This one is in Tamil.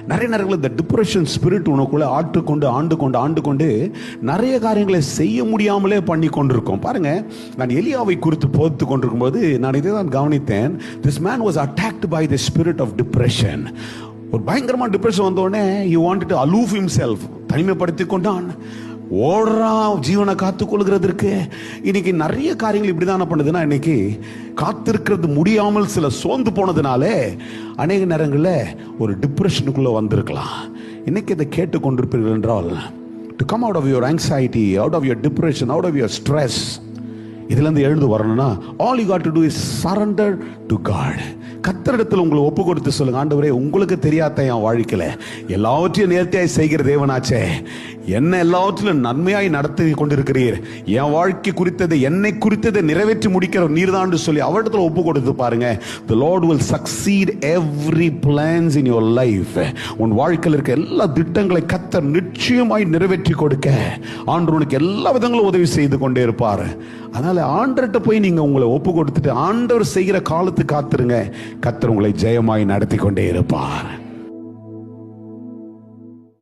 நிறைய நேரங்களில் இந்த டிப்ரெஷன் ஸ்பிரிட் உனக்குள்ள ஆண்டு கொண்டு நிறைய காரியங்களை செய்ய முடியாமலே பண்ணி கொண்டிருக்கோம். பாருங்க, நான் எலியாவை குறித்து போதித்து கொண்டிருக்கும் போது நான் இதை தான் கவனித்தேன். This man was attacked by the spirit of depression. ஒரு பயங்கரமான டிப்ரெஷன் வந்தோடனே he wanted to aloof himself, தனிமைப்படுத்தி கொண்டான். ஓடுறான் ஜீவனை காத்துக்கொள்கிறதுக்கு. இன்னைக்கு நிறைய காரியங்கள் இப்படிதான பண்ணுதுன்னா, இன்னைக்கு காத்திருக்கிறது முடியாமல் சில சோர்ந்து போனதுனாலே அநேக நேரங்களில் ஒரு டிப்ரெஷனுக்குள்ள வந்திருக்கலாம். இன்னைக்கு இதை கேட்டுக்கொண்டிருப்பீர்கள் என்றால், to come out of your anxiety, out of your depression, out of your stress, இதுலேருந்து எழுந்து வரணும்னா all you got to do is surrender to God. கர்த்தரிடத்தில் உங்களை ஒப்பு கொடுத்து சொல்லுங்க, ஆண்டவரே, உங்களுக்கு தெரியாத என் வாழ்க்கையில எல்லாவற்றையும் நேர்த்தியாய் செய்கிற தேவனாச்சே, என்ன எல்லாவற்றிலும் நன்மையாய் நடத்தி கொண்டிருக்கிறீர், என் வாழ்க்கை குறித்ததை என்னை குறித்ததை நிறைவேற்றி முடிக்கிற நீர்தான் சொல்லி அவரிடத்தில் ஒப்பு கொடுத்து பாருங்க. The Lord will succeed every plans in your life. உன் வாழ்க்கையில் இருக்க எல்லா திட்டங்களை கர்த்தர் நிச்சயமாய் நிறைவேற்றி கொடுக்க ஆண்டவர் உனக்கு எல்லா விதங்களும் உதவி செய்து கொண்டே இருப்பார். அதனால ஆண்டவர்கிட்ட போய் நீங்க உங்களை ஒப்பு கொடுத்துட்டு ஆண்டவர் செய்கிற காலத்துக்கு காத்துருங்க. கர்த்தர் உங்களை ஜெயமாய் நடத்தி கொண்டே இருப்பார்.